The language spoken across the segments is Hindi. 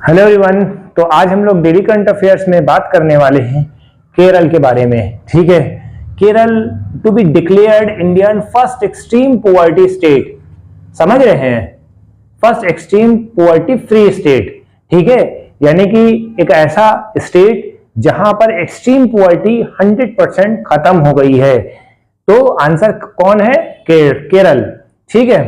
Hello everyone. तो आज हम लोग डेली करंट अफेयर्स में बात करने वाले हैं केरल के बारे में। ठीक है, Kerala to be declared Indian first extreme poverty state. समझ रहे हैं, first extreme poverty free state. ठीक है, यानी कि एक ऐसा स्टेट जहां पर एक्सट्रीम पॉवर्टी 100% खत्म हो गई है। तो आंसर कौन है? केरल। ठीक है,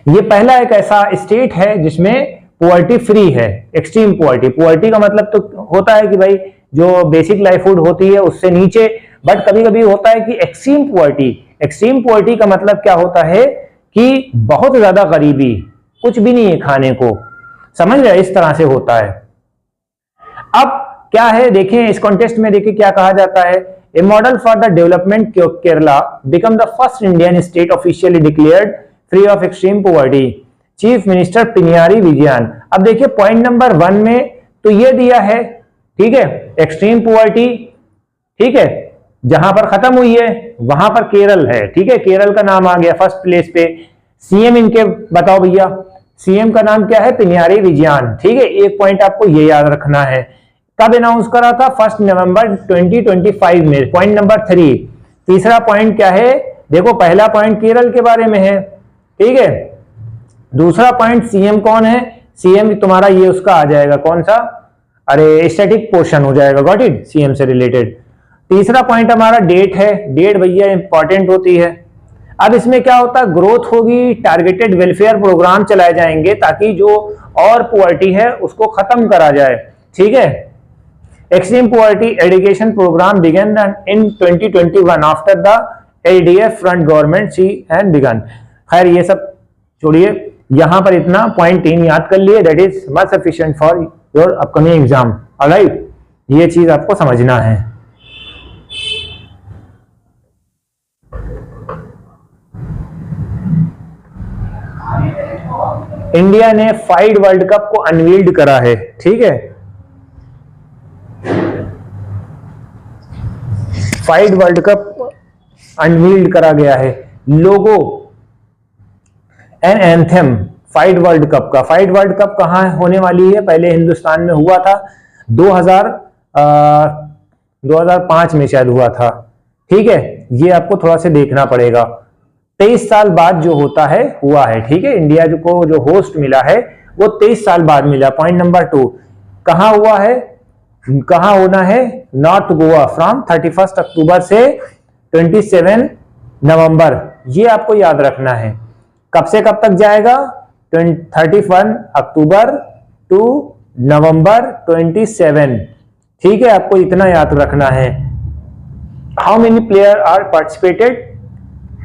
ये पहला एक ऐसा स्टेट है जिसमें पॉवर्टी फ्री है। एक्सट्रीम पॉवर्टी का मतलब तो होता है कि भाई जो बेसिक लाइवहुड होती है उससे नीचे, बट कभी कभी होता है कि एक्सट्रीम पॉवर्टी का मतलब क्या होता है कि बहुत ज्यादा गरीबी, कुछ भी नहीं है खाने को। समझ रहे, इस तरह से होता है। अब क्या है, देखें इस कॉन्टेस्ट में, देखिए क्या कहा जाता है। A model for the development Kerala become the first Indian state officially declared free of extreme poverty, chief minister Pinarayi Vijayan. अब देखिए पॉइंट नंबर 1 में तो ये दिया है, ठीक है, एक्सट्रीम पॉवर्टी, ठीक है, जहां पर खत्म हुई है वहां पर केरल है। ठीक है, केरल का नाम आ गया फर्स्ट प्लेस पे। सीएम इनके बताओ भैया, सीएम का नाम क्या है? पिनियारी विजयन। ठीक है, एक पॉइंट आपको ये याद रखना है। कब अनाउंस करा था? 1 नवंबर 2025 में। Point number 3। तीसरा पॉइंट क्या है? देखो पहला पॉइंट केरल के बारे में है, ठीक है। दूसरा पॉइंट सीएम कौन है? सीएम तुम्हारा ये उसका आ जाएगा, कौन सा? अरे स्टैटिक पोर्शन हो जाएगा, गॉट इट, सीएम से रिलेटेड। तीसरा पॉइंट हमारा डेट है। डेट भैया इंपॉर्टेंट होती है। अब इसमें क्या होता है, ग्रोथ होगी, टारगेटेड वेलफेयर प्रोग्राम चलाए जाएंगे ताकि जो और पॉवर्टी है उसको खत्म करा जाए। ठीक है, extreme poverty eradication program began in 2021 after the LDF front government see and began. खैर ये सब छोड़िए, यहां पर इतना पॉइंट 3 याद कर लिए, that is much sufficient for your upcoming exam. Alright, ये चीज आपको समझना है। इंडिया ने फाइड वर्ल्ड कप को अनवील्ड करा है। ठीक है, फाइड वर्ल्ड कप अनवील्ड करा गया है। Logo and anthem FIDE world cup का। फाइड वर्ल्ड कप कहां होने वाली है? पहले हिंदुस्तान में हुआ था, 2005 में शायद हुआ था। ठीक है, ये आपको थोड़ा सा देखना पड़ेगा। 23 साल बाद जो होता है हुआ है। ठीक है, इंडिया को जो होस्ट मिला है वो 23 साल बाद मिला। पॉइंट नंबर 2, कहां हुआ है, कहां होना है? नॉर्थ गोवा, फ्रॉम 31 अक्टूबर से 27 नवंबर। ये आपको याद रखना है। कब से कब तक जाएगा? 31 अक्टूबर टू नवंबर 27। ठीक है, आपको इतना याद रखना है। How many player are participated?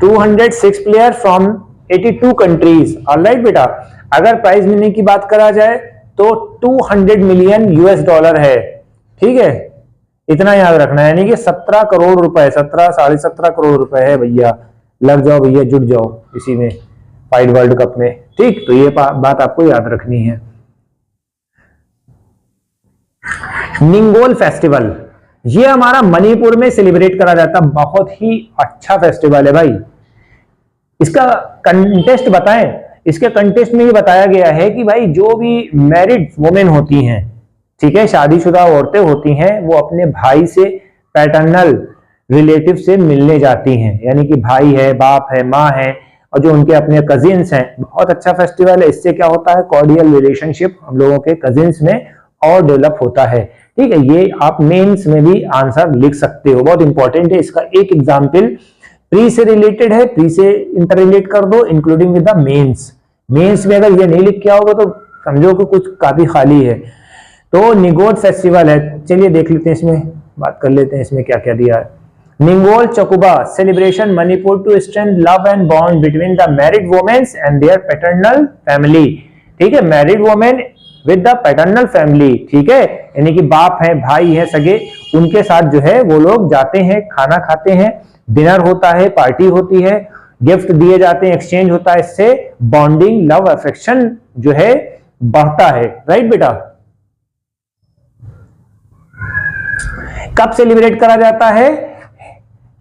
206 player from 82 countries. Alright बेटा, अगर प्राइज मनी की बात करा जाए तो 200 मिलियन US$ है। ठीक है, इतना याद रखना है, यानी कि 17 करोड़ रुपए, 17 साढ़े 17 करोड़ रुपए है भैया। लग जाओ भैया, जुट जाओ इसी में, फाइड वर्ल्ड कप में। ठीक, तो ये बात आपको याद रखनी है। निंगोल फेस्टिवल, ये हमारा मणिपुर में सेलिब्रेट करा जाता, बहुत ही अच्छा फेस्टिवल है भाई। इसका कंटेस्ट बताएं। इसके कंटेस्ट में ये बताया गया है कि भाई जो भी मैरिड वुमेन होती हैं, ठीक है, शादीशुदा औरतें होती हैं, वो अपने भाई से पैटर्नल रिलेटिव से मिलने जाती हैं, यानी कि भाई है, बाप है, माँ है, और जो उनके अपने कजिन्स हैं। बहुत अच्छा फेस्टिवल है। इससे क्या होता है, कॉर्डियल रिलेशनशिप हम लोगों के कजिन्स में और डेवलप होता है। ठीक है, ये आप मेंस में भी आंसर लिख सकते हो, बहुत इंपॉर्टेंट है। इसका एक एग्जाम्पल प्री से रिलेटेड है, प्री से इंटर रिलेट कर दो, including with the mains. Mains में अगर ये नहीं लिख के आओगे तो समझो कि कुछ काफी खाली है। तो निगोद फेस्टिवल है, चलिए देख लेते हैं, इसमें बात कर लेते हैं इसमें क्या क्या दिया है। Ningol Chakouba celebration Manipur to strengthen love and bond between the married womens and their paternal family. ठीक है, married women with the paternal family. ठीक है, यानी कि बाप है, भाई है, सगे, उनके साथ जो है वो लोग जाते हैं, खाना खाते हैं, डिनर होता है, पार्टी होती है, गिफ्ट दिए जाते हैं, एक्सचेंज होता है। इससे बॉन्डिंग, लव, अफेक्शन जो है बढ़ता है। राइट बेटा, कब सेलिब्रेट करा जाता है?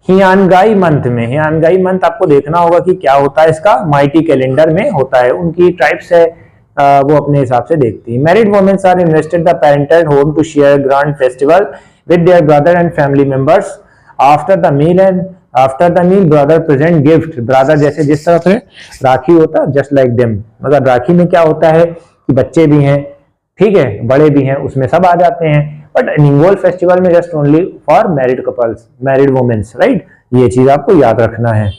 हियानगाई मंथ में। हियानगाई मंथ आपको देखना होगा कि क्या होता है, इसका माइटी कैलेंडर में होता है। उनकी ट्राइब्स है, वो अपने हिसाब से देखती है। Married womens are invested the parental home to share grand festival with their brother and family members after the meal brother present gift. Brother जैसे जिस तरह से राखी होता है जस्ट लाइक देम, मतलब राखी में क्या होता है कि बच्चे भी हैं, ठीक है, बड़े भी हैं, उसमें सब आ जाते हैं, बट निंगोल फेस्टिवल में just only for married couples, married womens, right. ये चीज आपको याद रखना है।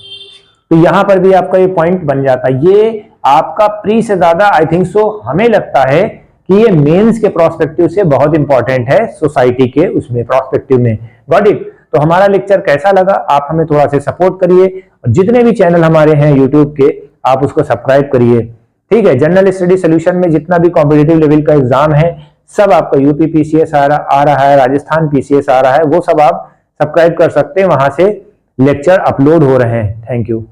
तो यहां पर भी आपका ये पॉइंट बन जाता है। ये आपका प्री से ज्यादा आई थिंक सो हमें लगता है कि ये मेंस के प्रोस्पेक्टिव से बहुत इंपॉर्टेंट है, सोसाइटी के उसमें प्रोस्पेक्टिव में। Got it. तो हमारा लेक्चर कैसा लगा, आप हमें थोड़ा सा सपोर्ट करिए, जितने भी चैनल हमारे हैं यूट्यूब के आप उसको सब्सक्राइब करिए, ठीक है। जनरल स्टडी सोल्यूशन में जितना भी कॉम्पिटिटिव लेवल का एग्जाम है सब आपका यूपी पीसीएस आ रहा है, राजस्थान पीसीएस आ रहा है, वो सब आप सब्सक्राइब कर सकते हैं, वहां से लेक्चर अपलोड हो रहे हैं। Thank you.